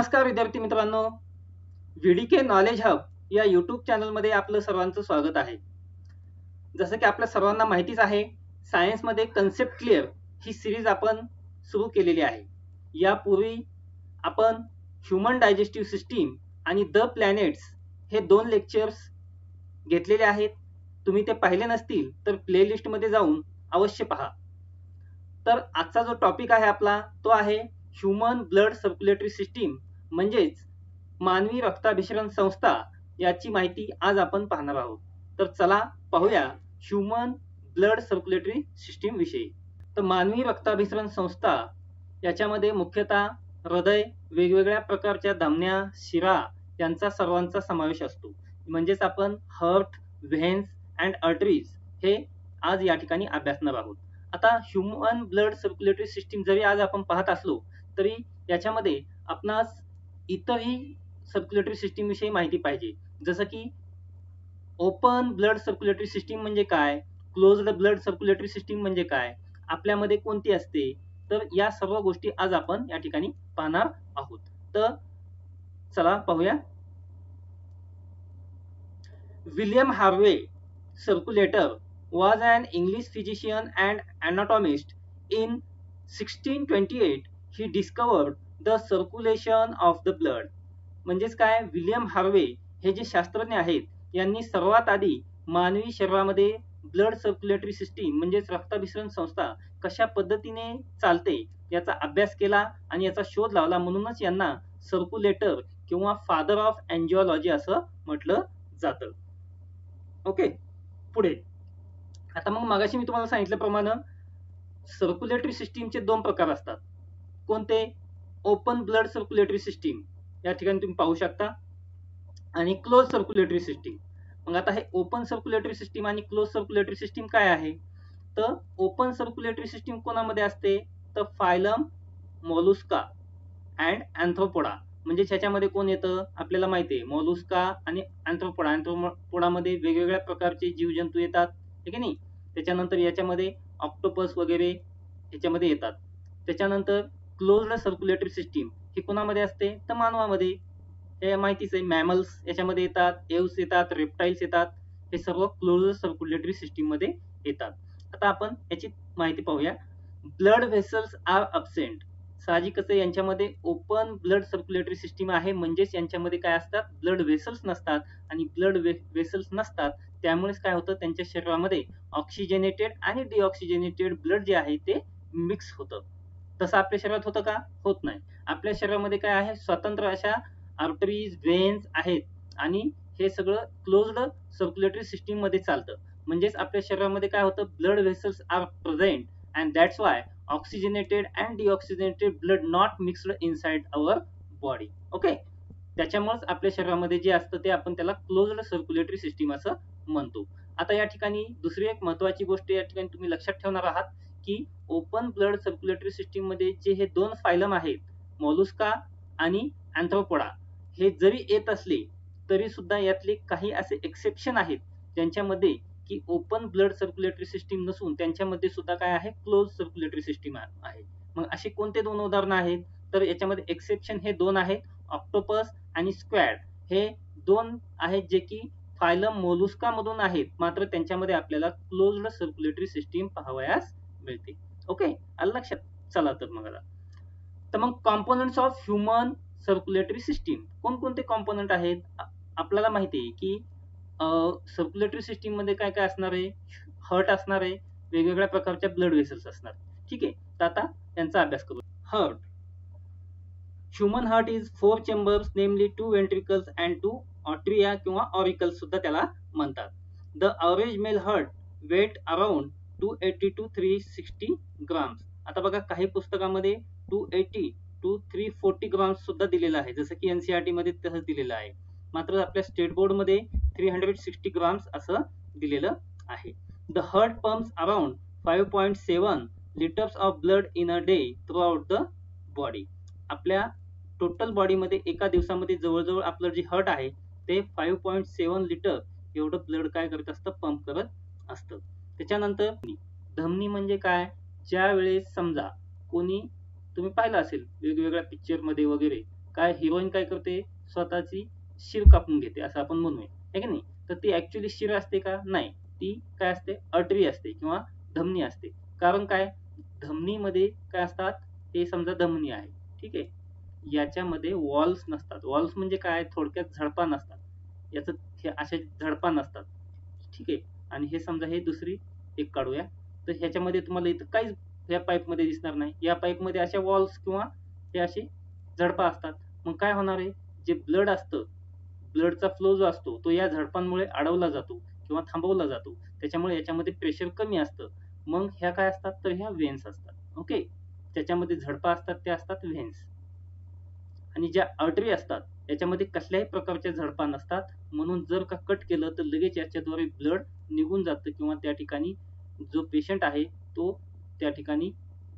नमस्कार विद्यार्थी मित्रांनो, व्हीडीके नॉलेज हब या यूट्यूब चॅनलमध्ये आपलं सर्वांचं स्वागत आहे. जसं की आपल्या सर्वांना माहितीच आहे, सायन्समध्ये कन्सेप्ट क्लिअर ही सिरीज आपण सुरू केलेली आहे. यापूर्वी आपण ह्यूमन डायजेस्टिव्ह सिस्टीम आणि द प्लॅनेट्स हे 2 लेक्चर्स घेतलेले आहेत. तुम्ही ते पाहिले नसतील तर प्लेलिस्टमध्ये जाऊन अवश्य पहा. तर आजचा जो टॉपिक आहे आपला तो आहे ह्यूमन ब्लड सर्क्युलेटरी सिस्टीम म्हणजेच मानवी रक्ताभिसरण संस्था याची माहिती आज आपण पाहणार आहोत. तर चला पाहूया ह्यूमन ब्लड सर्क्युलेटरी सिस्टीम विषयी. तर मानवी रक्ताभिसरण संस्था याच्यामध्ये मुख्यतः हृदय, वेगवेगळ्या प्रकारच्या धमन्या, शिरा यांचा सर्वांचा समावेश असतो. म्हणजेच आपण हार्ट, व्हेन्स अँड आर्टरीज हे आज या ठिकाणी अभ्यासणार आहोत. आता ह्यूमन ब्लड सर्क्युलेटरी सिस्टीम जरी आज आपण पाहत असलो तरी याच्यामध्ये आपणास इतरही सर्क्युलेटरी सिस्टीम विषयी माहिती पाहिजे. जसं की ओपन ब्लड सर्क्युलेटरी सिस्टीम म्हणजे काय, क्लोज्ड ब्लड सर्क्युलेटरी सिस्टीम म्हणजे काय, आपल्यामध्ये कोणती असते, तर या सर्व गोष्टी आज आपण या ठिकाणी पाहणार आहोत. तर चला पाहूया. William Harvey circulatory was an English physician and anatomist. In 1628 he discovered the circulation of the blood. म्हणजेच काय, विलियम हार्वे हे जे शास्त्रज्ञ आहेत यांनी सर्वात आधी मानवी शरीरामध्ये ब्लड सर्क्युलेटरी सिस्टीम म्हणजेच रक्ताभिसरण संस्था कशा पद्धतीने चालते याचा अभ्यास केला आणि याचा शोध लावला. म्हणूनच यांना सर्क्युलेटर किंवा फादर ऑफ एंजिओलॉजी असं म्हटलं जातं. ओके, पुढे. आता मग मगाशी मी तुम्हाला सांगितल्याप्रमाणे सर्क्युलेटरी सिस्टीमचे 2 प्रकार असतात. कोणते? ओपन ब्लड सर्क्युलेटरी सिस्टीम या ठिकाणी तुम्ही पाहू शकता आणि क्लोज सर्क्युलेटरी सिस्टीम. मग आता हे ओपन सर्क्युलेटरी सिस्टीम आणि क्लोज सर्क्युलेटरी सिस्टीम काय आहे? तर ओपन सर्क्युलेटरी सिस्टीम कोणामध्ये असते? तर फायलम, मोलुस्का अँड अँथ्रोपोडा. म्हणजे ह्याच्यामध्ये कोण येतं? आपल्याला माहिती आहे, मोलुस्का आणि अँथ्रोपोडा. अँथ्रोपोडामध्ये वेगवेगळ्या प्रकारचे जीवजंतू येतात, ठीक आहे नाही. त्याच्यानंतर याच्यामध्ये ऑक्टोपस वगैरे याच्यामध्ये येतात. त्याच्यानंतर क्लोज्ड सर्क्युलेटरी सिस्टीम ही कोणामध्ये असते? तर मानवामध्ये. हे माहितीच आहे, मॅमल्स याच्यामध्ये येतात, एव्स येतात, रेप्टाइल्स येतात. हे सर्व क्लोज्ड सर्क्युलेटरी सिस्टीम मध्ये येतात. आता आपण याची माहिती पाहूया. Blood vessels are absent. साहजिकच यांच्यामध्ये ओपन ब्लड सर्क्युलेटरी सिस्टीम आहे, म्हणजेच यांच्यामध्ये काय असतात? ब्लड व्हेसल्स नसतात. आणि ब्लड व्हेसल्स नसतात त्यामुळेच काय होतं, त्यांच्या शरीरामध्ये ऑक्सिजनेटेड आणि डिऑक्सिजनेटेड ब्लड जे आहे ते मिक्स होतं. तसं आपल्या शरीरात होतं का? होत नाही. आपल्या शरीरामध्ये काय आहे? स्वतंत्र अशा आर्टरीज, व्हेन्स आहेत आणि हे सगळं क्लोज्ड सर्क्युलेटरी सिस्टीम मध्ये चालतं. म्हणजेच आपल्या शरीरामध्ये काय होतं? Blood vessels are present and that's why oxygenated and deoxygenated blood not mixed inside our body. Okay, त्याच्यामुळेच आपल्या शरीरामध्ये जे असतं ते आपण त्याला क्लोज्ड सर्क्युलेटरी सिस्टीम असं म्हणतो. आता या ठिकाणी दुसरी एक महत्वाची गोष्ट या ठिकाणी तुम्ही लक्षात ठेवणार आहात की ओपन ब्लड सर्क्युलेटरी सिस्टीम मध्ये जे हे 2 फायलम आहेत, मोलुस्का आणि अँथ्रोपोडा, हे जरी येत असले तरी सुद्धा यातले काही असे एक्सेप्शन आहेत ज्यांच्यामध्ये की ओपन ब्लड सर्क्युलेटरी सिस्टीम नसून त्यांच्यामध्ये सुद्धा काय आहे? क्लोज सर्क्युलेटरी सिस्टीम आहे. मग असे कोणते 2 उदाहरणं आहेत? तर याच्यामध्ये एक्सेप्शन हे 2 आहेत, ऑक्टोपस आणि स्क्वॅड. हे 2 आहेत जे की फायलम मोलुस्का मधून आहेत, मात्र त्यांच्यामध्ये आपल्याला क्लोज्ड सर्क्युलेटरी सिस्टीम पाहावयास मिळते. ओके, आलं लक्षात? चला तर मग आता. तर मग components of human circulatory system कोणकोणते कॉम्पोनंट आहेत? आपल्याला माहिती आहे की सर्क्युलेटरी सिस्टीम मध्ये काय काय असणार आहे? हार्ट असणार आहे, वेगवेगळ्या प्रकारच्या ब्लड व्हेसल्स असणार. ठीक आहे, तर आता यांचा अभ्यास करू. Heart. Human heart is 4 chambers, namely 2 ventricles and 2 atria किंवा ऑरिकल्स सुद्धा त्याला म्हणतात. The average male heart weight around 280 to 360 grams. आता बघा, काही पुस्तकामध्ये 280 to 340 ग्राम्स सुद्धा दिलेलं आहे, जसं की एनसीईआरटी मध्ये तसंच दिलेलं आहे. मात्र आपल्या स्टेट बोर्ड मध्ये 360 ग्राम्स असं दिलेलं आहे. The heart pumps around 5.7 litres of blood in a day through out the body. आपल्या टोटल बॉडीमध्ये एका दिवसामध्ये जवळजवळ आपलं जे हार्ट आहे ते 5.7 लिटर एवढं ब्लड काय करत असतं? पंप करत असतं. त्याच्यानंतर धमनी म्हणजे काय? ज्या वेळेस समजा कोणी, तुम्ही पाहिलं असेल वेगवेगळ्या पिक्चर मध्ये वगैरे, काय हिरोईन काय करते, स्वतःची शिर कापून घेते असं आपण म्हणूया, आहे की नाही. तर ती ऍक्च्युली शिर असते का, नाही, ती काय असते, अर्टरी असते किंवा धमनी असते. कारण काय, धमनीमध्ये काय असतात, हे समजा धमनी आहे, ठीक आहे, याच्यामध्ये वॉल्स नसतात. वॉल्स म्हणजे काय, थोडक्यात झडपा नसतात, याचं हे अशा झडपा नसतात, ठीक आहे. आणि हे समजा हे दुसरी एक काढूया, तर ह्याच्यामध्ये तुम्हाला इथं काहीच या पाईप मध्ये दिसणार नाही. या पाईप मध्ये अशा वॉल्स किंवा हे असे झडपा असतात. मग काय होणार आहे, जे ब्लड असतं, ब्लडचा फ्लो जो असतो तो या झडपांमुळे अडवला जातो किंवा थांबवला जातो. त्याच्यामुळे याच्यामध्ये प्रेशर कमी असतं. मग ह्या काय असतात, तर ह्या व्हेन्स असतात. ओके, त्याच्यामध्ये झडपा असतात त्या असतात व्हेन्स. आणि ज्या आर्टरी असतात याच्यामध्ये कसल्याही प्रकारच्या झडपा नसतात. म्हणून जर का कट केलं तर लगेच याच्याद्वारे ब्लड निघून जातं किंवा त्या ठिकाणी जो पेशंट आहे तो त्या ठिकाणी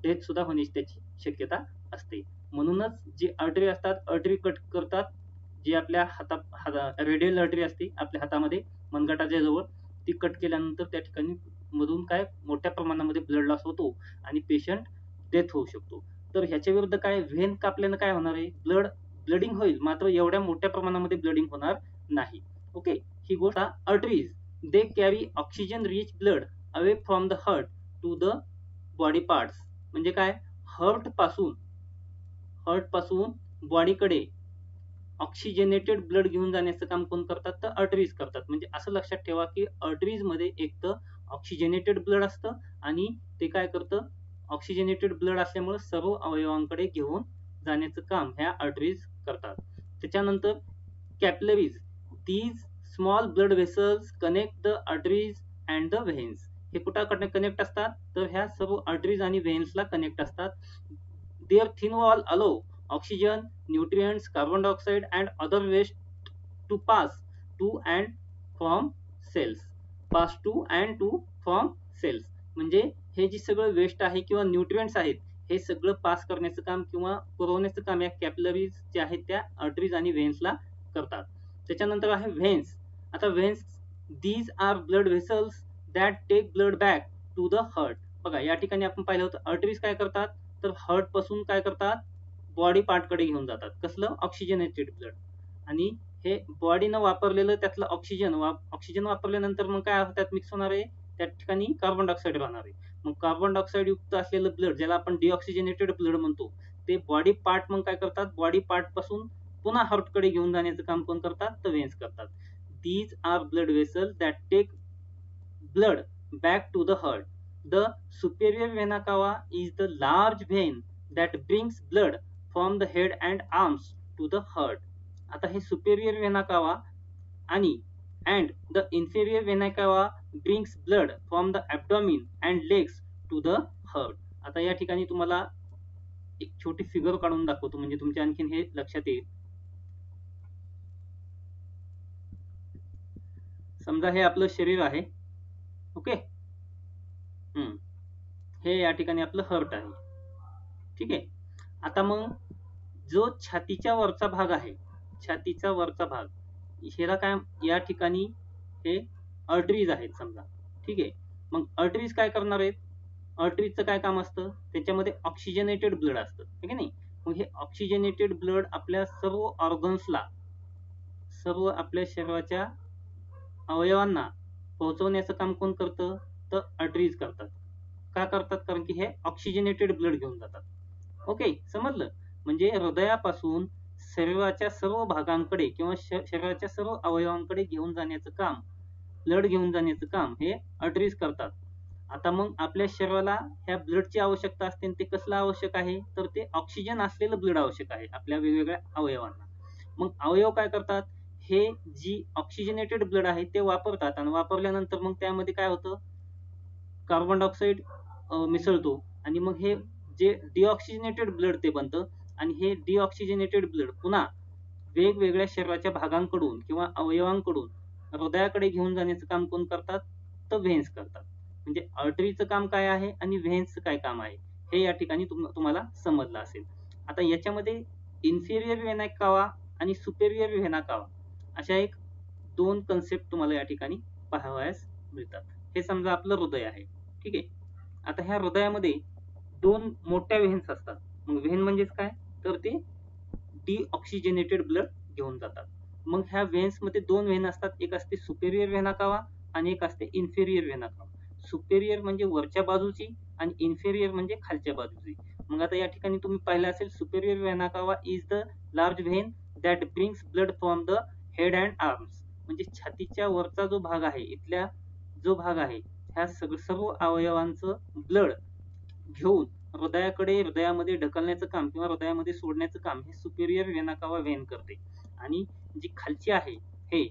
डेथ सुद्धा होण्याची त्याची शक्यता असते. म्हणूनच जी आर्टरी असतात, आर्टरी कट करतात, जी आपल्या रेडियल आर्टरी असते आपल्या हातामध्ये मनगटाच्या जवळ, ती कट केल्यानंतर त्या ठिकाणी मधून काय मोठ्या प्रमाणामध्ये ब्लड लॉस होतो आणि पेशंट डेथ होऊ शकतो. तर ह्याच्या विरुद्ध काय, व्हेन कापल्यानं काय होणार आहे, ब्लडिंग होईल, मात्र एवढ्या मोठ्या प्रमाणामध्ये ब्लडिंग होणार नाही. ओके, ही गोष्ट. Arteries they carry oxygen rich blood away from the heart to the body parts. म्हणजे काय, हार्ट पासून बॉडीकडे ऑक्सिजनेटेड ब्लड घेऊन जाण्याचं काम कोण करतात, तर आर्टरीज करतात. म्हणजे असं लक्षात ठेवा की आर्टरीज मध्ये एक तर ऑक्सिजनेटेड ब्लड असतं आणि ते काय करतं, ऑक्सिजनेटेड ब्लड असल्यामुळे सर्व अवयवांकडे घेऊन जाण्याचं काम ह्या आर्टरीज करतात. त्याच्यानंतर capillaries, these small blood vessels connect the arteries and the veins. हे कुठं कनेक्ट असतात, तर ह्या सर्व आर्टरीज आणि व्हेन्सला कनेक्ट असतात. Their thin wall allow oxygen, nutrients, carbon dioxide and other waste to pass to and from cells. pass to and to from cells. म्हणजे हे जे सगळं वेस्ट आहे किंवा न्यूट्रिएंट्स आहेत, हे सगळं पास करण्याचं काम किंवा पुरवण्याचं काम या कॅपिलरीज जे आहेत त्या आर्टरीज आणि व्हेन्सला करतात. त्याच्यानंतर आहे व्हेन्स. आता veins, these are blood vessels that take blood back to the heart. बघा या ठिकाणी आपण पाहिलं होतं, आर्टरीज काय करतात, तर हार्ट पासून काय करतात, बॉडी पार्ट कडे घेऊन जातात. कसलं, ऑक्सिजनेटेड ब्लड. आणि हे बॉडीनं वापरलेलं त्यातलं ऑक्सिजन वापरल्यानंतर मग काय त्यात मिक्स होणार आहे, त्या ठिकाणी कार्बन डायऑक्साईड राहणार आहे. मग कार्बन डायऑक्साईड युक्त असलेलं ब्लड, ज्याला आपण डिऑक्सिजनेटेड ब्लड म्हणतो, ते बॉडी पार्ट मग काय करतात, बॉडी पार्ट पासून पुन्हा हार्ट कडे घेऊन जाण्याचं काम कोण करतात, तर व्हेन्स करतात. These are blood vessel that take blood back to the heart. The superior vena cava is the large vein that brings blood from the head and arms to the heart. आता हे superior vena cava आणि the inferior vena cava brings blood from the abdomen and legs to the heart. आता या ठिकाणी तुम्हाला एक छोटी figure काढून दाखवतो म्हणजे तुमच्या आणखीन हे लक्षात येईल. समजा हे आपलं शरीर आहे, ओके, हे या ठिकाणी आपलं हार्ट आहे, ठीक आहे. आता मग जो छातीच्या वरचा भाग आहे, छातीचा वरचा भाग, ह्याला काय, या ठिकाणी हे आर्टरीज आहेत समजा, ठीक आहे. मग आर्टरीज काय करणार आहेत, आर्टरीजचं काय काम असतं, त्याच्यामध्ये ऑक्सिजनेटेड ब्लड असतं, ठीक आहे नाही. मग हे ऑक्सिजनेटेड ब्लड आपल्या सर्व ऑर्गन्सला, सर्व आपल्या शरीराच्या अवयवांना पोहोचवण्याचं काम कोण करतं, तर आर्टरीज करतात. का करतात, कारण की हे ऑक्सिजनेटेड ब्लड घेऊन जातात. ओके, समजलं. म्हणजे हृदयापासून शरीराच्या सर्व भागांकडे किंवा शरीराच्या सर्व अवयवांकडे घेऊन जाण्याचं काम, ब्लड घेऊन जाण्याचं काम हे आर्टरीज करतात. आता मग आपल्या शरीराला ह्या ब्लडची आवश्यकता असते, ते कसलं आवश्यक आहे, तर ते ऑक्सिजन असलेलं ब्लड आवश्यक आहे आपल्या वेगवेगळ्या अवयवांना. मग अवयव काय करतात, हे जी ऑक्सिजनेटेड ब्लड आहे ते वापरतात आणि वापरल्यानंतर मग त्यामध्ये काय होतं, कार्बन डायऑक्साईड मिसळतो आणि मग हे जे डिऑक्सिजनेटेड ब्लड ते बनतं आणि हे डिऑक्सिजनेटेड ब्लड पुन्हा वेगवेगळ्या शरीराच्या भागांकडून किंवा अवयवांकडून हृदयाकडे घेऊन जाण्याचं काम कोण करतात, तर व्हेन्स करतात. म्हणजे आर्टरीचं काम काय आहे आणि व्हेन्सचं काय काम आहे हे या ठिकाणी तुम्हाला समजलं असेल. आता याच्यामध्ये इन्फेरियर व्हेना कावा आणि सुपेरियर व्हेना कावा अशा एक दोन कन्सेप्ट तुम्हाला या ठिकाणी पाहावयास मिळतात. हे समजा आपलं हृदय आहे, ठीक आहे. आता ह्या हृदयामध्ये दोन मोठ्या व्हेन्स असतात. मग व्हेन म्हणजेच काय, तर ते डिऑक्सिजनेटेड ब्लड घेऊन जातात. मग ह्या व्हेन्स मध्ये दोन व्हेन असतात, एक असते सुपेरियर व्हेना कावा आणि एक असते इन्फेरियर व्हेना कावा. सुपेरियर म्हणजे वरच्या बाजूची आणि इन्फेरियर म्हणजे खालच्या बाजूची. मग आता या ठिकाणी तुम्ही पाहिलं असेल, सुपेरियर व्हेना कावा is the large vein that brings blood from the head and arms. म्हणजे छातीच्या वरचा जो भाग आहे, इथल्या जो भाग आहे, ह्या सर्व अवयवांचं ब्लड घेऊन हृदयामध्ये ढकलण्याचं काम किंवा हृदयामध्ये सोडण्याचं काम हे सुपेरियर व्हेना कावा व्हेन करते. आणि जी खालची आहे हे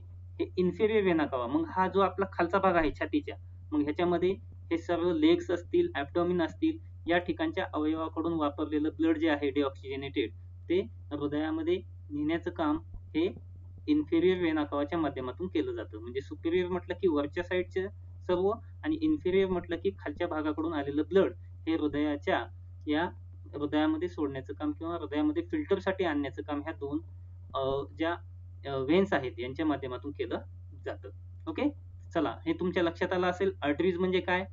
इन्फेरियर व्हेना कावा. मग हा जो आपला खालचा भाग आहे छातीच्या, मग ह्याच्यामध्ये हे सर्व लेग्स असतील, ऍब्डोमिन असतील, या ठिकाणच्या अवयवाकडून वापरलेलं ब्लड जे आहे डिऑक्सिजनेटेड, ते हृदयामध्ये नेण्याचं काम हे इन्फेरियर व्हेना कावाच्या माध्यमातून केलं जातं. म्हणजे सुपेरियर म्हटलं की वरच्या साईडचे सर्व आणि इन्फेरियर म्हटलं की खालच्या भागाकडून आलेलं ब्लड हे हृदयामध्ये सोडण्याचं काम किंवा हृदयामध्ये फिल्टरसाठी आणण्याचं काम ह्या दोन ज्या व्हेन्स आहेत यांच्या माध्यमातून केलं जातं. ओके, चला हे तुमच्या लक्षात आलं असेल. आर्टरीज म्हणजे काय,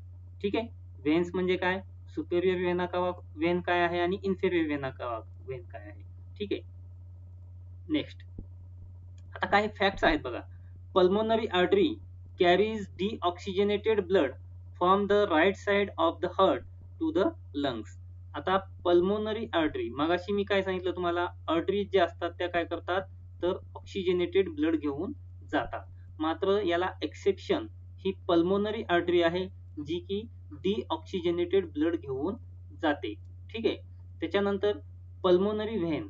ठीक आहे, व्हेन्स म्हणजे काय, सुपेरियर व्हेना कावा व्हेन काय आहे आणि इन्फेरियर व्हेना कावा व्हेन काय आहे. ठीक आहे, नेक्स्ट आता काही फॅक्ट्स आहेत बघा. Pulmonary artery carries deoxygenated blood from the right side of the heart to the lungs. आता पल्मोनरी आर्टरी, मगाशी मी काय सांगितलं तुम्हाला, आर्टरीज जे असतात त्या काय करतात तर ऑक्सिजनेटेड ब्लड घेऊन जातात. मात्र याला एक्सेप्शन ही पल्मोनरी आर्टरी आहे जी की डिऑक्सिजनेटेड ब्लड घेऊन जाते. ठीक आहे, त्याच्यानंतर pulmonary when.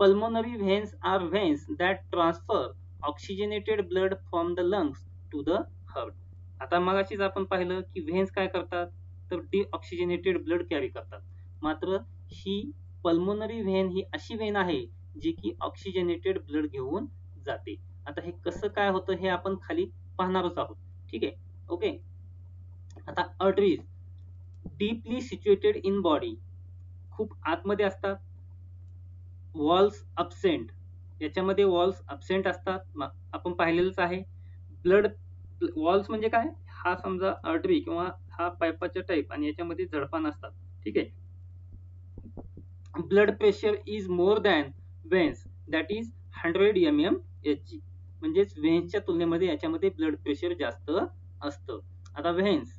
Pulmonary veins are veins that transfer oxygenated blood from the lungs to the heart. आता मगाशीच आपण पाहिलं की व्हेन्स काय करतात तर डिऑक्सिजनेटेड ब्लड कॅरी करतात. मात्र ही पल्मोनरी व्हेन ही अशी व्हेन आहे जी की ऑक्सिजनेटेड ब्लड घेऊन जाते. आता हे कसं काय होतं हे आपण खाली पाहणारच आहोत. ठीक आहे, ओके. आता arteries deeply situated in body, खूप आतमध्ये असतात. वॉल्स अब्सेंट, याच्यामध्ये वॉल्स अब्सेंट असतात, आपण पाहिलेलंच आहे. ब्लड वॉल्स म्हणजे काय, हा समजा आर्टरी किंवा हा पाईपाचा टाईप आणि याच्यामध्ये झडपा नसतात. ठीक आहे. Blood pressure is more than व्हेन्स that is 100 mmHg. म्हणजेच व्हेन्सच्या तुलनेमध्ये याच्यामध्ये ब्लड प्रेशर जास्त असतं. आता व्हेन्स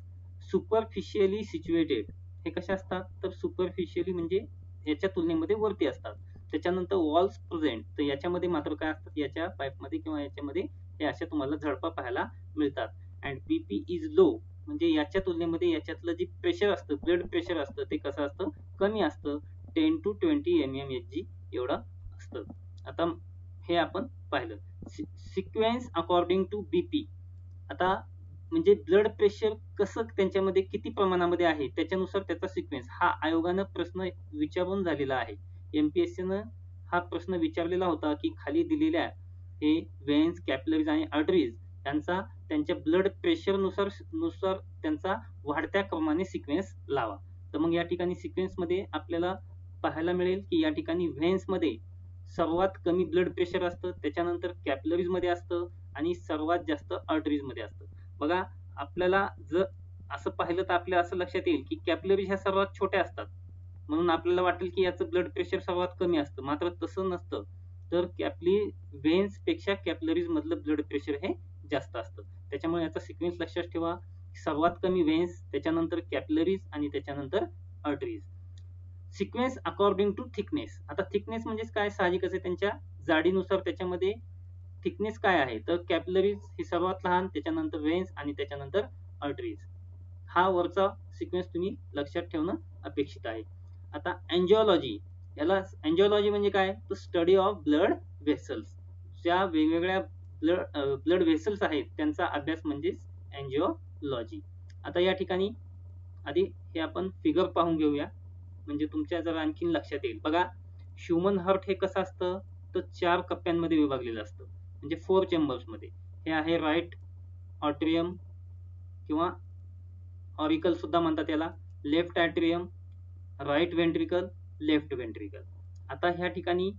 सुपरफिशियली सिच्युएटेड, हे कशा असतात तर सुपरफिशियली म्हणजे याच्या तुलनेमध्ये वरती असतात. त्याच्यानंतर वॉल्स प्रेझेंट, तर याच्यामध्ये मात्र काय असतात, याच्या पाईपमध्ये किंवा याच्यामध्ये हे अशा तुम्हाला झडपा पाहायला मिळतात. अँड बीपी इज लो, म्हणजे याच्या तुलनेमध्ये याच्यातलं जे प्रेशर असतं, ब्लड प्रेशर असतं, ते कसं असतं, कमी असतं. 10 to 20 mmHg एवढं असतं. आता हे आपण पाहिलं. सिक्वेन्स अकॉर्डिंग टू बीपी, आता म्हणजे ब्लड प्रेशर कसं त्यांच्यामध्ये किती प्रमाणामध्ये आहे त्याच्यानुसार त्याचा सिक्वेन्स हा आयोगानं प्रश्न विचारून झालेला आहे. एमपीएससीनं हा प्रश्न विचारलेला होता की खाली दिलेल्या हे व्हेन्स, कॅपिलरीज आणि आर्टरीज यांचा त्यांच्या ब्लड प्रेशर नुसार त्यांचा वाढत्या क्रमाने सिक्वेन्स लावा. तर मग या ठिकाणी सिक्वेन्स मध्ये आपल्याला पाहायला मिळेल की या ठिकाणी व्हेन्स मध्ये सर्वात कमी ब्लड प्रेशर असतं, त्याच्यानंतर कॅपिलरीज मध्ये असतं आणि सर्वात जास्त आर्टरीज मध्ये असतं. बघा, आपल्याला जर असं पाहिलं तर आपल्याला असं लक्षात येईल की कॅपिलरीज ह्या सर्वात छोट्या असतात, म्हणून आपल्याला वाटेल की याचं ब्लड प्रेशर सर्वात कमी असतं. मात्र तसं नसतं, तर व्हेन्स पेक्षा कॅपिलरीज मधलं ब्लड प्रेशर हे जास्त असतं. त्याच्यामुळे याचा सिक्वेन्स लक्षात ठेवा. सर्वात कमी व्हेन्स, त्याच्यानंतर कॅपिलरीज आणि त्याच्यानंतर arteries. Sequence according to thickness. आता थिकनेस म्हणजे काय, साहजिकच आहे, त्यांच्या जाडीनुसार त्याच्यामध्ये थिकनेस काय आहे तर कॅपिलरीज ही सर्वात लहान, त्याच्यानंतर व्हेन्स आणि त्याच्यानंतर आर्टरीज. हा वरचा सिक्वेन्स तुम्ही लक्षात ठेवणं अपेक्षित आहे. आता एंजिओलॉजी, याला एंजिओलॉजी म्हणजे काय तर स्टडी ऑफ ब्लड व्हेसल्स. ज्या वेगवेगळ्या ब्लड व्हेसल्स आहेत त्यांचा अभ्यास म्हणजे एंजिओलॉजी. आता या ठिकाणी आधी हे आपण फिगर पाहून घेऊया म्हणजे तुमच्या जर आणखीन लक्षात येईल. बघा, ह्युमन हार्ट हे कसं असतं तर 4 कप्प्यांमध्ये विभागलेलं असतं, म्हणजे 4 चेंबर्स मध्ये. हे आहे राईट ऑट्रियम किंवा ऑरिकल सुद्धा म्हणतात याला, left atrium, right ventricle, left ventricle. आता ह्या ठिकाणी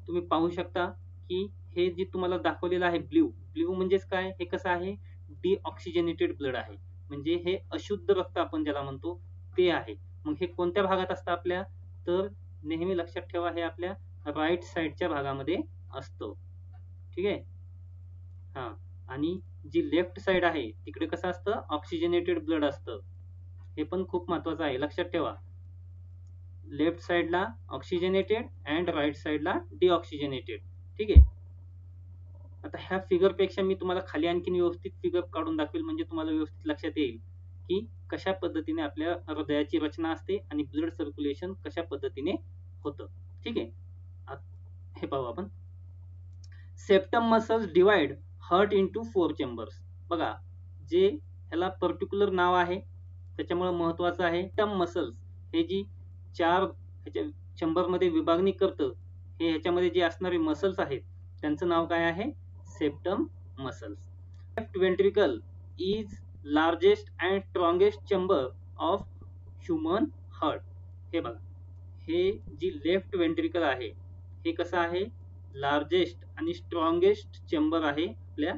तुम्ही पाहू शकता की हे जे तुम्हाला दाखवलेलं आहे ब्ल्यू म्हणजेच काय, हे कसं आहे डिऑक्सिजनेटेड ब्लड आहे, म्हणजे हे अशुद्ध रक्त आपण ज्याला म्हणतो ते आहे. मग हे कोणत्या भागात असतं आपल्या तर नेहमी लक्षात ठेवा, हे आपल्या राईट साईडच्या भागामध्ये असतो. ठीक आहे. हा, आणि जी लेफ्ट साइड आहे तिकडे कसं असतं, ऑक्सिजनेटेड ब्लड असतं. हे पण खूप महत्वाचं आहे, लक्षात ठेवा. लेफ्ट साइडला ऑक्सिजनेटेड अँड राईट साइडला डिऑक्सिजनेटेड. ठीक आहे. आता ह्या फिगर पेक्षा मी तुम्हाला खाली आणखीन व्यवस्थित फिगर काढून दाखवेल, म्हणजे तुम्हाला व्यवस्थित लक्षात येईल की कशा पद्धतीने आपल्या हृदयाची रचना असते आणि ब्लड सर्क्युलेशन कशा पद्धतीने होतं. ठीक आहे. हे पाहू आपण. Septum muscles divide heart into 4 chambers. बघा, जे ह्याला पर्टिक्युलर नाव आहे त्याच्यामुळे महत्वाचं आहे. सेप्टम मसल्स हे जी 4 ह्याच्या चेंबर मध्ये विभागणी करतं, हे ह्याच्यामध्ये जे असणारे मसल्स आहेत त्यांचं नाव काय आहे, septum muscles. Left ventricle is largest and strongest chamber of human heart. हे बघा, हे जी लेफ्ट वेंट्रिकल आहे हे कसं आहे, लार्जेस्ट आणि स्ट्रॉंगेस्ट चेंबर आहे आपल्या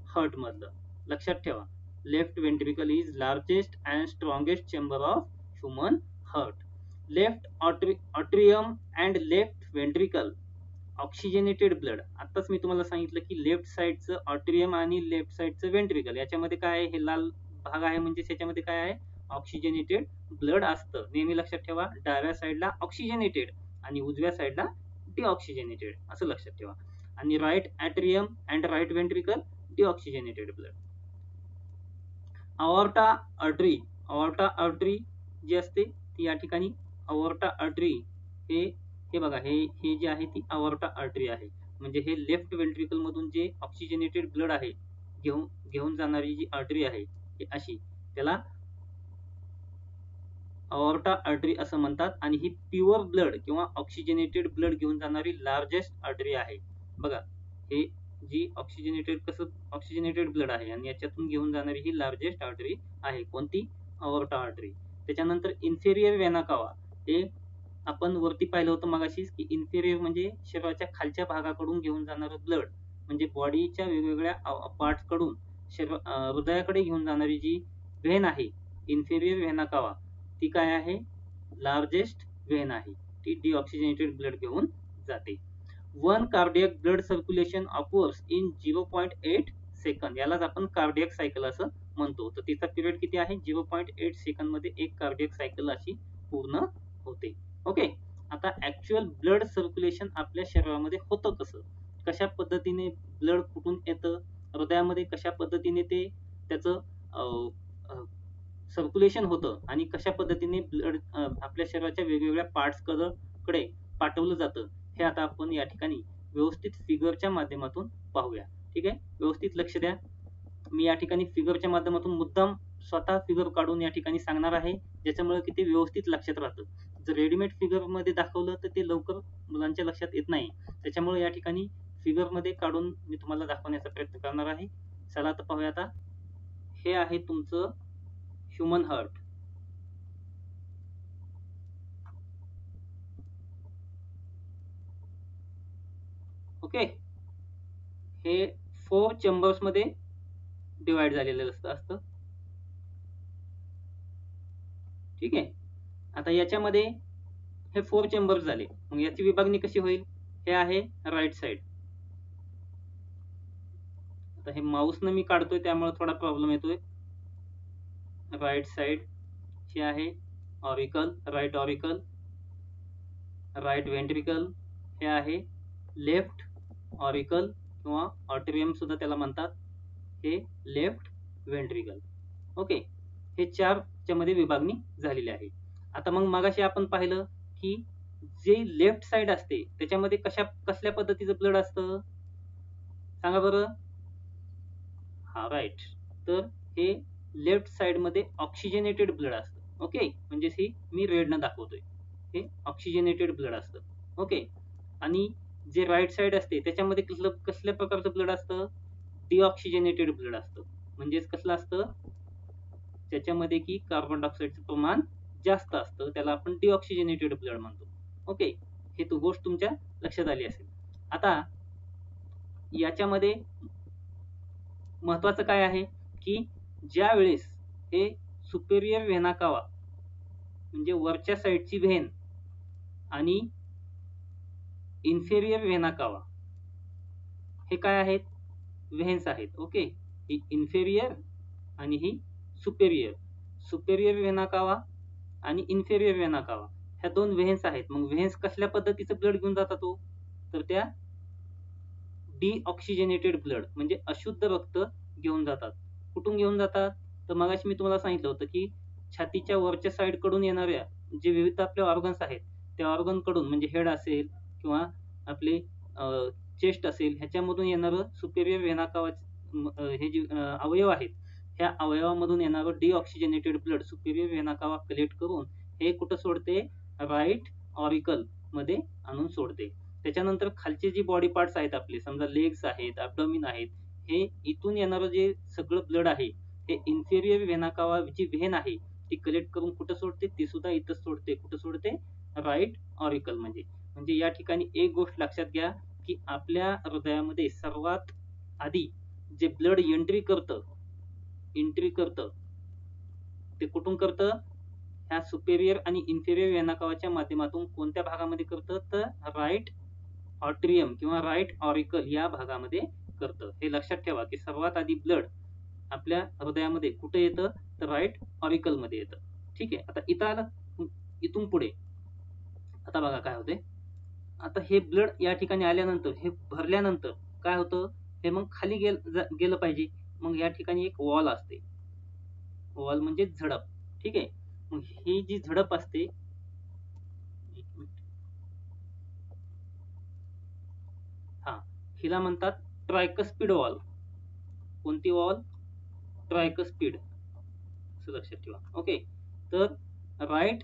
हार्ट मधलं. लक्षात ठेवा, left ventricle is largest and strongest chamber of human heart. Left atrium and left ventricle oxygenated blood. आताच मी तुम्हाला सांगितलं की लेफ्ट साइडचं ऑट्रियम आणि लेफ्ट साइडचं वेंट्रिकल याच्यामध्ये काय आहे, हे लाल भाग आहे म्हणजे त्याच्यामध्ये काय आहे, ऑक्सिजनेटेड ब्लड असतं. नेहमी लक्षात ठेवा, डाव्या साइडला ऑक्सिजनेटेड आणि उजव्या साइडला डिऑक्सिजनेटेड, असं लक्षात ठेवा. आणि right atrium and right ventricle deoxygenated blood. Aorta artery, aorta artery जी असते ती या ठिकाणी अऑर्टा आर्टरी हे बघा, हे जे आहे ती अऑर्टा आर्टरी आहे. म्हणजे हे लेफ्ट वेंट्रिकल मधून जे ऑक्सिजनेटेड ब्लड आहे घेऊन जाणारी जी आर्टरी आहे ही अशी, त्याला अऑर्टा आर्टरी असं म्हणतात. आणि ही प्युअर ब्लड किंवा ऑक्सिजनेटेड ब्लड घेऊन जाणारी लार्जेस्ट आर्टरी आहे. बघा, हे जी ऑक्सिजनेटेड ब्लड आहे आणि याच्यातून घेऊन जाणारी ही लार्जेस्ट आर्टरी आहे. कोणती, अऑर्टा आर्टरी. त्याच्यानंतर इन्फेरियर वेना कावा, हे आपण वरती पाहिलं होतं मगाशीच की इन्फेरियर म्हणजे शरीराच्या खालच्या भागाकडून घेऊन जाणारं ब्लड, म्हणजे बॉडीच्या वेगवेगळ्या पार्ट्स कडून हृदयाकडे घेऊन जाणारी जी व्हेन आहे इन्फेरियर व्हेना कावा, ती काय आहे, लार्जेस्ट व्हेन आहे. ती डिऑक्सिजनेटेड ब्लड घेऊन जाते. 1 cardiac blood circulation occurs in 0.8 second. यालाच आपण कार्डियक सायकल असं म्हणतो. तर तिचा पिरियड किती आहे, 0.8 सेकंद मध्ये एक कार्डियक सायकल अशी पूर्ण होते. ओके. आता ऍक्च्युअल ब्लड सर्क्युलेशन आपल्या शरीरामध्ये होतं कसं, कशा पद्धतीने ब्लड कुठून येतं हृदयामध्ये, कशा पद्धतीने ते त्याचं सर्क्युलेशन होतं आणि कशा पद्धतीने ब्लड आपल्या शरीराच्या वेगवेगळ्या पार्ट्स कडे पाठवलं जातं, हे आता आपण या ठिकाणी व्यवस्थित फिगरच्या माध्यमातून पाहूया. ठीक आहे, व्यवस्थित लक्ष द्या. मी या ठिकाणी फिगरच्या माध्यमातून मुद्दाम स्वतः फिगर काढून या ठिकाणी सांगणार आहे, ज्याच्यामुळे की ते व्यवस्थित लक्षात राहतं. जर रेडीमेड फिगर मध्ये दाखवलं तर ते लवकर मुलांच्या लक्षात येत नाही. त्याच्यामुळे या ठिकाणी फिगर मध्ये काढून मी तुम्हाला दाखवण्याचा प्रयत्न करणार आहे. चला आता पाहूया. आता हे आहे तुमचं ह्युमन हार्ट. ओके. हे 4 चेंबर्स मध्ये डिवाइड झालेलं असतं. ठीक आहे. आता याच्यामध्ये हे 4 चेंबर्स झाले, मग याची विभागणी कशी होईल, हे आहे राईट साइड. आता हे माऊसनं मी काढतोय त्यामुळे थोडा प्रॉब्लेम येतोय. राईट साइड हे आहे auricle, right auricle, right ventricle, हे आहे लेफ्ट ऑरिकल किंवा ऑट्रियम सुद्धा त्याला म्हणतात, हे लेफ्ट वेंट्रिकल. ओके. हे 4 च्या मध्ये विभागणी झालेली आहे. आता मग मगाशी आपण पाहिलं की जे लेफ्ट साइड असते त्याच्यामध्ये कसल्या पद्धतीचं ब्लड असतं, सांगा बरं. हा, राईट. तर हे लेफ्ट साइड मध्ये ऑक्सिजनेटेड ब्लड असतं. ओके, म्हणजे ही मी रेडनं दाखवतोय, हे ऑक्सिजनेटेड ब्लड असतं. ओके. आणि जे राईट साइड असते त्याच्यामध्ये कसल्या प्रकारचं ब्लड असतं, डिऑक्सिजनेटेड ब्लड असतं. म्हणजेच कसलं असतं, त्याच्यामध्ये की कार्बन डायऑक्साईडचं प्रमाण जास्त असतं, त्याला आपण डिऑक्सिजनेटेड ब्लड म्हणतो. ओके, हे तो गोष्ट तुमच्या लक्षात आली असेल. आता याच्यामध्ये महत्वाचं काय आहे की ज्या वेळेस हे सुपेरियर व्हेना कावा म्हणजे वरच्या साईडची व्हेन आणि इन्फेरियर व्हेना कावा हे काय आहेत, व्हेन्स आहेत. ओके, ही इन्फेरियर आणि ही सुपेरियर. सुपेरियर व्हेना कावा आणि इन्फेरियर व्हेना कावा ह्या दोन व्हेन्स आहेत. मग व्हेन्स कसल्या पद्धतीचं ब्लड घेऊन जातात तो, तर त्या डिऑक्सिजनेटेड ब्लड म्हणजे अशुद्ध रक्त घेऊन जातात. कुठून घेऊन जातात, तर मगाशी मी तुम्हाला सांगितलं होतं की छातीच्या वरच्या साईड कडून येणाऱ्या जे विविध आपले ऑर्गन्स आहेत त्या ऑर्गन कडून, म्हणजे हेड असेल किंवा आपले चेस्ट असेल, ह्याच्यामधून येणारं सुपेरियर व्हेना कावा हे जे अवयव आहेत ह्या अवयवामधून येणारं डिऑक्सिजनेटेड ब्लड सुपेरियर व्हेना कावा कलेक्ट करून हे कुठं सोडते, राईट ऑरिकल मध्ये आणून सोडते. त्याच्यानंतर खालचे जे बॉडी पार्ट्स आहेत आपले, समजा लेग्स आहेत, ॲब्डोमिन आहेत, हे इथून येणारं जे सगळं ब्लड आहे हे इन्फेरियर व्हेना कावा जी व्हेन आहे ती कलेक्ट करून कुठं सोडते, ती सुद्धा इथं सोडते. कुठं सोडते, राईट ऑरिकल मध्ये. म्हणजे या ठिकाणी एक गोष्ट लक्षात घ्या की आपल्या हृदयामध्ये सर्वात आधी जे ब्लड एंट्री करतं ते कुठून करतं, ह्या सुपेरियर आणि इन्फेरियर व्हेना कावाच्या माध्यमातून कोणत्या भागामध्ये करतं, तर राईट ऑट्रियम किंवा राईट ऑरिकल या भागामध्ये करतं. हे लक्षात ठेवा की सर्वात आधी ब्लड आपल्या हृदयामध्ये कुठे येतं, तर राईट ऑरिकल मध्ये येतं. ठीक आहे, आता इथं आलं, इथून पुढे आता बघा काय होते. आता हे ब्लड या ठिकाणी आल्यानंतर हे भरल्यानंतर काय होतं, हे मग खाली गेलं पाहिजे. मग या ठिकाणी एक वॉल असते, वॉल म्हणजे झडप. ठीक आहे, मग ही जी झडप असते, हा, हिला म्हणतात ट्रायकस्पिड वॉल. कोणती वॉल, ट्रायकस्पिड, असं लक्षात ठेवा. ओके, तर राईट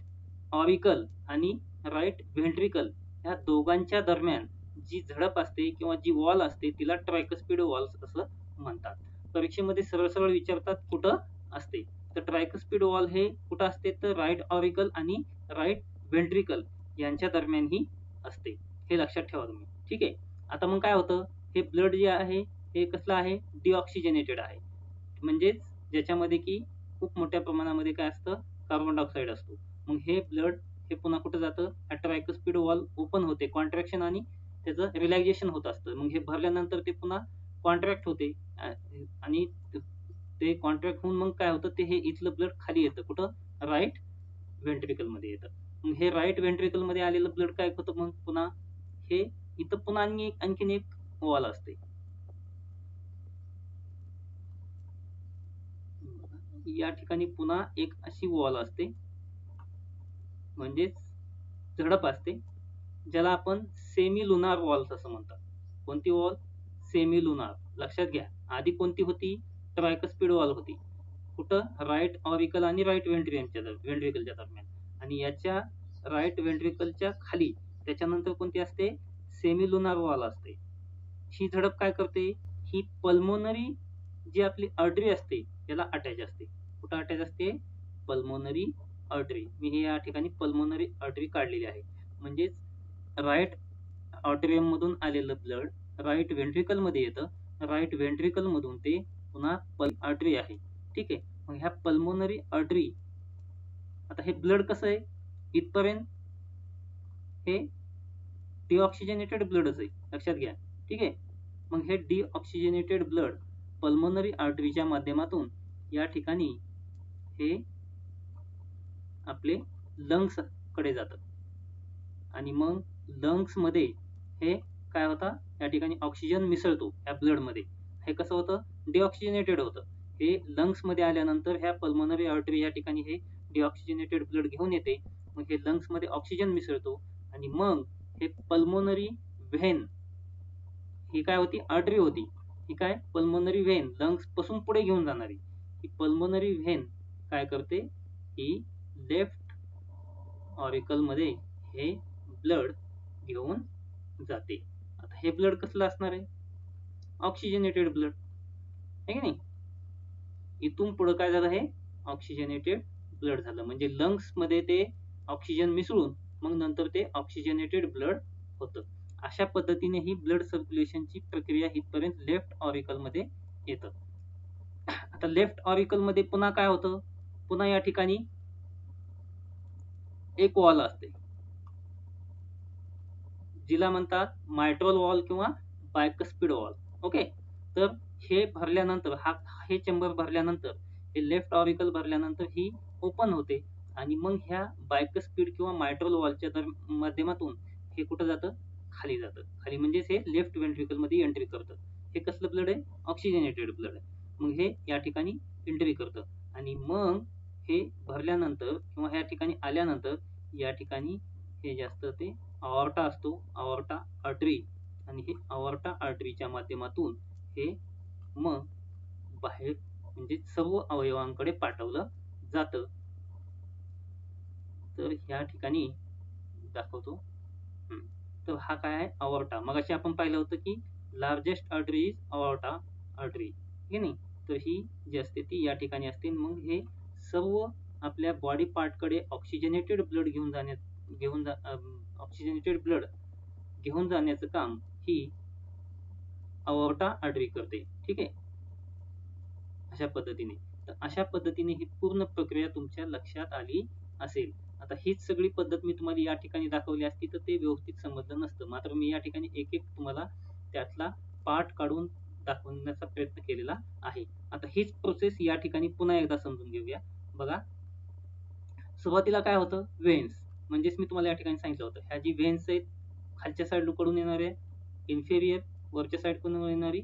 ऑरिकल आणि राईट व्हेंट्रिकल ह्या दोघांच्या दरम्यान जी झडप असते किंवा जी वॉल असते तिला ट्रायकस्पिड वॉल्स असं म्हणतात. परीक्षेमध्ये सरळ सरळ विचारतात कुठं असते, तर ट्रायकस्पिड वॉल हे कुठं असते, तर राईट ऑरिकल आणि राईट व्हेंट्रिकल यांच्या दरम्यान ही असते. हे लक्षात ठेवा तुम्ही. ठीक आहे, आता मग काय होतं, हे ब्लड जे आहे हे कसलं आहे, डिऑक्सिजनेटेड आहे. म्हणजेच ज्याच्यामध्ये की खूप मोठ्या प्रमाणामध्ये काय असतं, कार्बन डायऑक्साईड असतो. मग हे ब्लड हे पुन्हा कुठं जातं, ट्रायकस्पिड वॉल ओपन होते, कॉन्ट्रॅक्शन आणि त्याचं रिलॅक्सेशन होत असतं. मग हे भरल्यानंतर ते पुन्हा कॉन्ट्रॅक्ट होते आणि ते कॉन्ट्रॅक्ट होऊन मग काय होतं, ते हे इथलं ब्लड खाली येतं, कुठं, राईट व्हेंट्रिकल मध्ये येतं. मग हे राईट व्हेंट्रिकल मध्ये आलेलं ब्लड काय होतं, मग पुन्हा हे इथं पुन्हा आणखीन एक वॉल असते. या ठिकाणी पुन्हा एक अशी वॉल असते, म्हणजेच झडप असते, ज्याला आपण सेमी लुनार वॉल्स असं म्हणतात. कोणती वॉल, सेमी लुनार. लक्षात घ्या, आधी कोणती होती, ट्रायकस्पिड वॉल होती. कुठं, राईट ऑरिकल आणि राईट व्हेंट्रिकलच्या दरम्यान. आणि याच्या राईट व्हेंट्रिकलच्या खाली त्याच्यानंतर कोणती असते, सेमी लुनार वॉल असते. ही झडप काय करते, ही पल्मोनरी जी आपली आर्टरी असते याला अटॅच असते. कुठं अटॅच असते, पल्मोनरी आर्टरी. मी हे या ठिकाणी पल्मोनरी आर्टरी काढलेली आहे. म्हणजेच राईट ऑट्रियम मधून आलेलं ब्लड राईट व्हेंट्रिकल मध्ये येतं, राईट व्हेंट्रिकल मधून ते पुन्हा आर्टरी आहे. ठीक आहे, मग ह्या पल्मोनरी आर्टरी, आता हे ब्लड कसं आहे, इथपर्यंत हे डिऑक्सिजनेटेड ब्लडच आहे, लक्षात घ्या. ठीक आहे, मग हे डिऑक्सिजनेटेड ब्लड पल्मोनरी आर्टरीच्या माध्यमातून या ठिकाणी हे आपले लंग्स कडे जातात आणि मग लंग्स मध्ये हे काय होतं, या ठिकाणी ऑक्सिजन मिसळतो या ब्लड मध्ये. हे कसं होतं, डिऑक्सिजनेटेड होतं. हे लंग्स मध्ये आल्यानंतर ह्या पल्मोनरी आर्टरी या ठिकाणी हे डिऑक्सिजनेटेड ब्लड घेऊन येते. मग हे लंग्स मध्ये ऑक्सिजन मिसळतो आणि मग हे पल्मोनरी व्हेन, ही काय होती, आर्टरी होती, ही काय, पल्मोनरी व्हेन लंग्स पासून पुढे घेऊन जाणारी ही पल्मोनरी व्हेन काय करते, ही लेफ्ट ऑरिकल मध्ये हे ब्लड घेऊन जाते. आता हे ब्लड कसलं असणार आहे, ऑक्सिजनेटेड ब्लड आहे की नाही. इथून पुढे काय झालं, हे ऑक्सिजनेटेड ब्लड झालं. म्हणजे लंग्स मध्ये ते ऑक्सिजन मिसळून मग नंतर ते ऑक्सिजनेटेड ब्लड होतं. अशा पद्धतीने ही ब्लड सर्क्युलेशनची प्रक्रिया इथपर्यंत लेफ्ट ऑरिकल मध्ये येतं. आता लेफ्ट ऑरिकल मध्ये पुन्हा काय होतं, पुन्हा या ठिकाणी एक वॉल असते, जिला म्हणतात मायट्रल वॉल किंवा बायकस्पिड वॉल. ओके, तर हे भरल्यानंतर हे चेंबर भरल्यानंतर हे लेफ्ट ऑरिकल भरल्यानंतर ही ओपन होते आणि मग ह्या बायकस्पिड किंवा मायट्रल वॉलच्या माध्यमातून हे कुठं जातं, खाली जातं. खाली म्हणजेच हे लेफ्ट वेंट्रिकल मध्ये एंट्री करतं. हे कसलं ब्लड आहे, ऑक्सिजनेटेड ब्लड आहे. मग हे या ठिकाणी एंट्री करतं आणि मग हे भरल्यानंतर किंवा ह्या ठिकाणी आल्यानंतर या ठिकाणी हे जास्त ते अॉर्टा असतो, अॉर्टा आर्टरी, आणि हे अॉर्टा आर्टरीच्या माध्यमातून हे मग बाहेर म्हणजे सर्व अवयवांकडे पाठवलं जातं. तर ह्या ठिकाणी दाखवतो. तर हा काय आहे, अॉर्टा. मगाशी आपण पाहिलं होतं की लार्जेस्ट आर्टरी इज अॉर्टा आर्टरी, की नाही. तर ही जी असते ती या ठिकाणी असते. मग हे सर्व आपल्या बॉडी पार्टकडे ऑक्सिजनेटेड ब्लड ऑक्सिजनेटेड ब्लड घेऊन जाण्याचं काम ही अॉर्टा आर्टरी करते. ठीक आहे, अशा पद्धतीने. तर अशा पद्धतीने ही पूर्ण प्रक्रिया तुमच्या लक्षात आली असेल. आता हीच सगळी पद्धत मी तुम्हाला या ठिकाणी दाखवली असती तर ते व्यवस्थित समजलं नसतं. मात्र मी या ठिकाणी एक एक तुम्हाला त्यातला पार्ट काढून दाखवण्याचा प्रयत्न केलेला आहे. आता हीच प्रोसेस या ठिकाणी पुन्हा एकदा समजून घेऊया. बघा, सुरुवातीला काय होतं, व्हेन्स. म्हणजेच मी तुम्हाला या ठिकाणी सांगितलं होतं, ह्या जी व्हेन्स आहेत खालच्या साईड कडून येणारे इन्फेरियर, वरच्या साईड कडून येणारी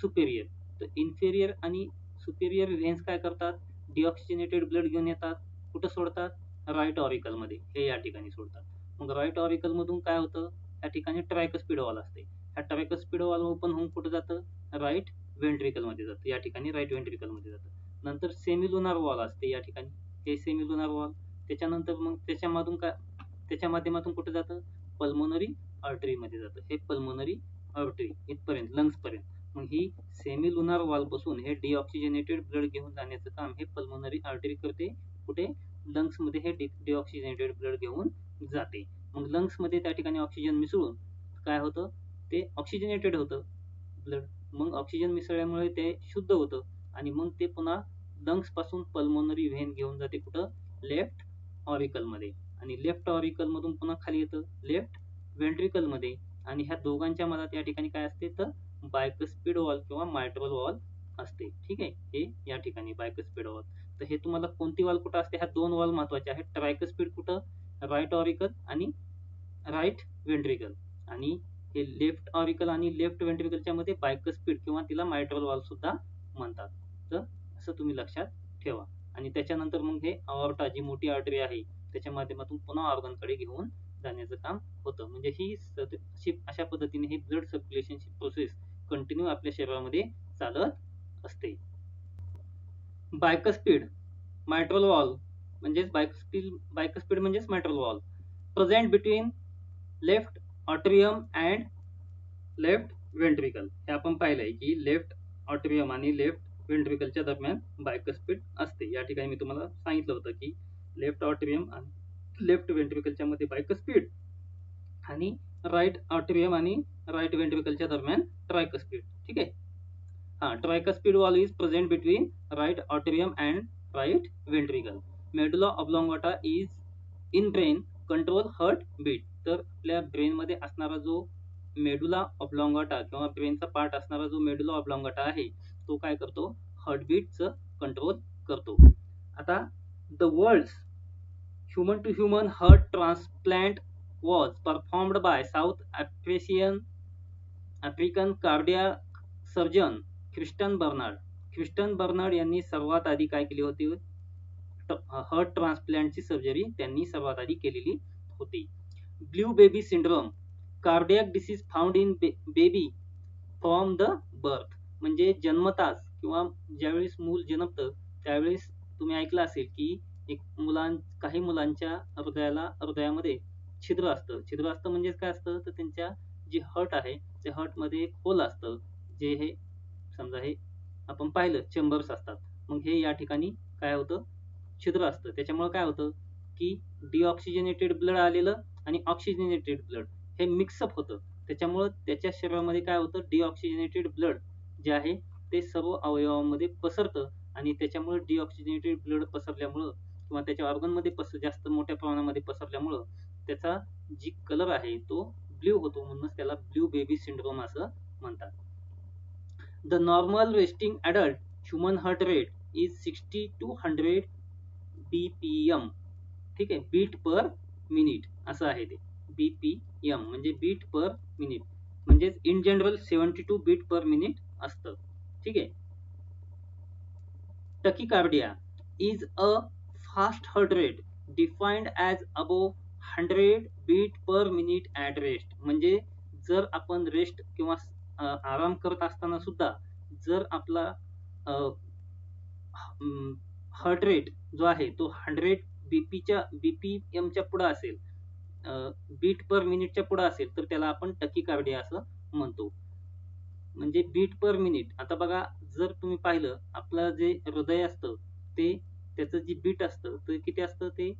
सुपेरियर. तर इन्फेरियर आणि सुपेरियर व्हेन्स काय करतात, डिऑक्सिजनेटेड ब्लड घेऊन येतात. कुठं सोडतात, राईट ऑरिकल मध्ये. हे या ठिकाणी सोडतात. मग राईट ऑरिकल मधून काय होतं, या ठिकाणी ट्रायकस्पिड वॉल असते. ह्या ट्रायकस्पिड वॉल ओपन होऊन कुठं जातं, राईट वेंट्रिकल मध्ये जातं. या ठिकाणी राईट वेंट्रिकल मध्ये जातं. नंतर सेमिलुनार वॉल असते या ठिकाणी. हे सेमिलुनार वॉल. त्याच्यानंतर मग त्याच्या माध्यमातून कुठे जातं, पल्मोनरी आर्टरी मध्ये जातं. हे पल्मोनरी आर्टरी इथपर्यंत, लंग्स पर्यंत. मग ही सेमिलुनार वॉल पासून हे डिऑक्सिजनेटेड ब्लड घेऊन जाण्याचं काम हे पल्मोनरी आर्टरी करते. कुठे, लंग्स मध्ये हे डिऑक्सिजनेटेड ब्लड घेऊन जाते. मग लंग्स मध्ये त्या ठिकाणी ऑक्सिजन मिसळून काय होतं, ते ऑक्सिजनेटेड होतं ब्लड. मग ऑक्सिजन मिसळल्यामुळे ते शुद्ध होतं आणि मग ते पुन्हा लंग्स पासून पल्मोनरी व्हेन घेऊन जाते कुठं, लेफ्ट ऑरिकल मध्ये. आणि लेफ्ट ऑरिकल मधून पुन्हा खाली येतं लेफ्ट वेंट्रिकल मध्ये. आणि ह्या दोघांच्या मधात या ठिकाणी काय असते, तर बायकस्पिड वॉल किंवा मायट्रल वॉल असते. ठीक आहे, हे या ठिकाणी बायकस्पिड वॉल. तर हे तुम्हाला कोणती वॉल कुठं असते, ह्या दोन वॉल महत्वाच्या आहेत. ट्रायकस्पिड कुठं, राईट ऑरिकल आणि राईट वेंट्रिकल. आणि हे लेफ्ट ऑरिकल आणि लेफ्ट वेंट्रिकलच्या मध्ये बायकस्पिड किंवा तिला मायट्रल वॉल सुद्धा म्हणतात. तर असं तुम्ही लक्षात ठेवा. आणि त्याच्यानंतर मग हे अॉर्टा, जी मोठी आर्टरी आहे, त्याच्या माध्यमातून पुन्हा ऑर्गनकडे घेऊन जाण्याचं काम होतं. म्हणजे ही अशा पद्धतीने ही ब्लड सर्क्युलेशनची प्रोसेस कंटिन्यू आपल्या शरीरामध्ये चालत असते. बायकस्पिड मायट्रल वॉल म्हणजेच बायकस्पिड म्हणजेच mitral valve present between left atrium and left ventricle. हे आपण पाहिलंय की लेफ्ट ऑट्रियम आणि लेफ्ट वेंट्रिकलच्या दरम्यान बायकस्पिड असते. या ठिकाणी मी तुम्हाला सांगितलं होतं की लेफ्ट ऑट्रियम आणि लेफ्ट वेंट्रिकलच्या मध्ये बायकस्पिड आणि राईट ऑट्रियम आणि राईट वेंट्रिकलच्या दरम्यान ट्रायकस्पिड. ठीक आहे, हा, tricuspid valve is present between right atrium and right ventricle. Medulla oblongata is in brain control heart beat. तर आपल्या ब्रेन मध्ये असणारा जो मेडुला ऑब्लॉंगाटा किंवा ब्रेनचा पार्ट असणारा जो मेडुला ऑब्लॉंगाटा आहे, तो काय करतो, हार्टबीटचं कंट्रोल करतो. आता the world's human to human heart transplant was performed by South African cardiac surgeon Christiaan Barnard. Christiaan Barnard यांनी सर्वात आधी काय केली होती, हार्ट ट्रान्सप्लांटची सर्जरी त्यांनी सर्वात आधी केलेली होती. Blue baby syndrome, cardiac disease found in baby from the birth. म्हणजे जन्मताच किंवा ज्यावेळेस मूल जन्मतं त्यावेळेस तुम्ही ऐकलं असेल की काही मुलांच्या हृदयामध्ये छिद्र असतं. म्हणजे काय असतं, तर त्यांच्या जी हर्ट आहे त्या हर्ट मध्ये होल असतं, जे हे समजा हे आपण पाहिलं चेंबर्स असतात. मग हे या ठिकाणी काय होतं, छिद्र असतं. त्याच्यामुळे काय होतं की डिऑक्सिजनेटेड ब्लड आलेलं आणि ऑक्सिजनेटेड ब्लड हे मिक्सअप होतं. त्याच्यामुळे त्याच्या शरीरामध्ये काय होतं, डिऑक्सिजनेटेड ब्लड जे आहे ते सर्व अवयवांमध्ये पसरतं आणि त्याच्यामुळे डिऑक्सिजनेटेड ब्लड पसरल्यामुळं किंवा त्याच्या ऑर्गन मध्ये जास्त मोठ्या प्रमाणामध्ये पसरल्यामुळं त्याचा जी कलर आहे तो ब्ल्यू होतो, म्हणूनच त्याला ब्ल्यू बेबी सिंड्रोम असं म्हणतात. The normal resting adult human heart rate is 60 to 100 BPM. ठीक आहे, बीट पर मिनिट असं आहे ते. BPM म्हणजे बीट पर मिनिट, म्हणजेच in general 72 beat per minute असतं. ठीक आहे. Tachycardia is a fast heart rate defined as above 100 beat per minute at rest. म्हणजे जर आपण रेस्ट किंवा आराम करत असताना सुद्धा जर आपला हार्ट रेट जो आहे तो 100 BPMच्या पुढे असेल, बीट पर मिनिटच्या पुढे असेल, तर त्याला आपण टकीकार्डिया असं म्हणतो. म्हणजे बीट पर मिनिट. आता बघा, जर तुम्ही पाहिलं आपलं जे हृदय असतं ते त्याचं जे बीट असतं ते किती असतं, ते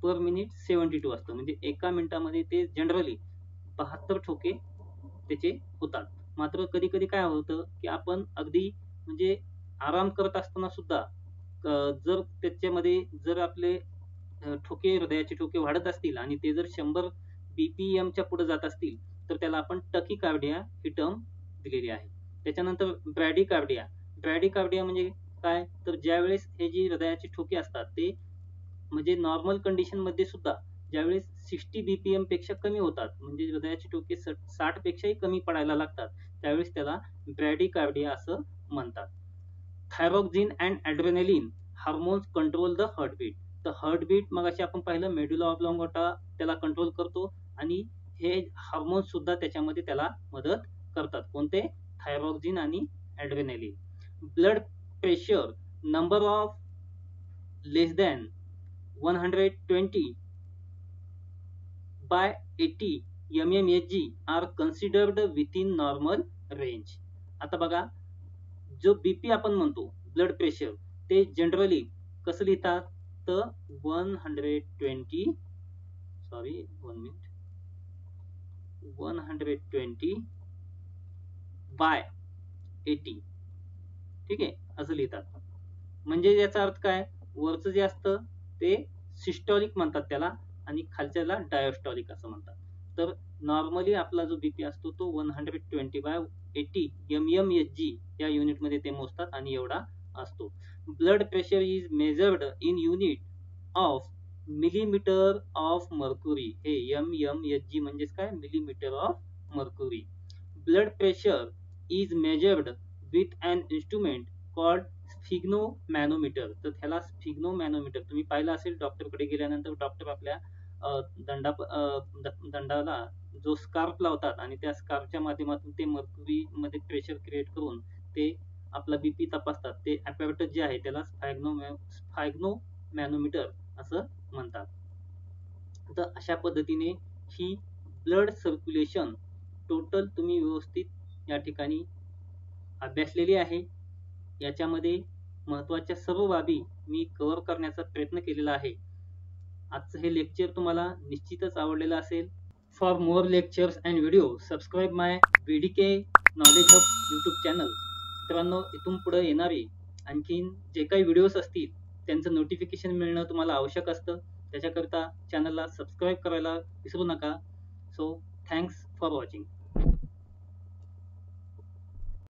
पर मिनिट 72 असतं. म्हणजे एका मिनिटामध्ये ते जनरली 72 ठोके त्याचे होतात. मात्र कधी कधी काय होतं की आपण अगदी म्हणजे आराम करत असताना सुद्धा जर त्याच्यामध्ये जर आपले ठोके, हृदयाचे ठोके वाढत असतील आणि ते जर 100 BPMच्या पुढे जात असतील, तर त्याला आपण टकीकार्डिया ही टर्म दिलेली आहे. त्याच्यानंतर ब्रॅडिकार्डिया. ब्रॅडिकार्डिया म्हणजे काय, तर ज्यावेळेस हे जे हृदयाचे ठोके असतात ते म्हणजे नॉर्मल कंडिशन मध्ये सुद्धा ज्यावेळेस 60 BPM पेक्षा कमी होतात, म्हणजे हृदयाचे ठोके 60 पेक्षाही कमी पडायला लागतात, त्यावेळेस त्याला ब्रॅडिकार्डिया असं म्हणतात. Thyroxine and adrenaline hormones control the heartbeat. तर हार्टबीट मगाशी आपण पाहिलं मेडुला ऑब्लॉंगोटा त्याला कंट्रोल करतो, आणि हे हार्मोन्स सुद्धा त्याच्यामध्ये त्याला मदत करतात. कोणते? थायरॉक्सिन आणि adrenaline. Blood pressure number of less than 120/80 mmHg are considered within normal range. आता बघा, जो बीपी आपण म्हणतो, ब्लड प्रेशर, ते जनरली कसं लिहितात, तर 120/80 ठीक आहे असं लिहितात. म्हणजे याचा अर्थ काय, वरचं जे असतं ते सिस्टॉलिक म्हणतात त्याला, आणि खालच्याला डायस्टॉलिक असं म्हणतात. तर नॉर्मली आपला जो बीपी असतो तो 120/80 mmHg या युनिट मध्ये ते मोजतात आणि एवढा असतो. Blood pressure is measured in unit of millimeter of mercury. हे mmHg म्हणजेच काय, millimeter of mercury. Blood pressure is measured with an instrument called sphygmomanometer. तर त्याला स्फिग्नोमॅनोमीटर तुम्ही पाहिलं असेल, डॉक्टरकडे गेल्यानंतर डॉक्टर आपल्या दंडाला जो स्कार्फ लावतात आणि त्या स्कार्फच्या माध्यमातून ते मर्क्युरी मध्ये प्रेशर क्रिएट करून ते आपला बीपी तपासतात. ते ॲपॅरेटस जे आहे त्याला स्फिग्नोमॅनोमीटर असं म्हणतात. तर अशा पद्धतीने ही ब्लड सर्क्युलेशन टोटल तुम्ही व्यवस्थित या ठिकाणी अभ्यासलेली आहे. याच्यामध्ये महत्त्वाच्या सर्व बाबी मी कव्हर करण्याचा प्रयत्न केलेला आहे. आजचं हे लेक्चर तुम्हाला निश्चितच आवडलेलं असेल. For more lectures and video subscribe my VDK knowledge hub YouTube channel. मित्रांनो, इथून पुढे येणारे आणखीन जे काही व्हिडिओज असतील त्यांचं नोटिफिकेशन मिळणं तुम्हाला आवश्यक असतं. त्याच्याकरता चॅनलला सबस्क्राईब करायला विसरू नका. So thanks for watching.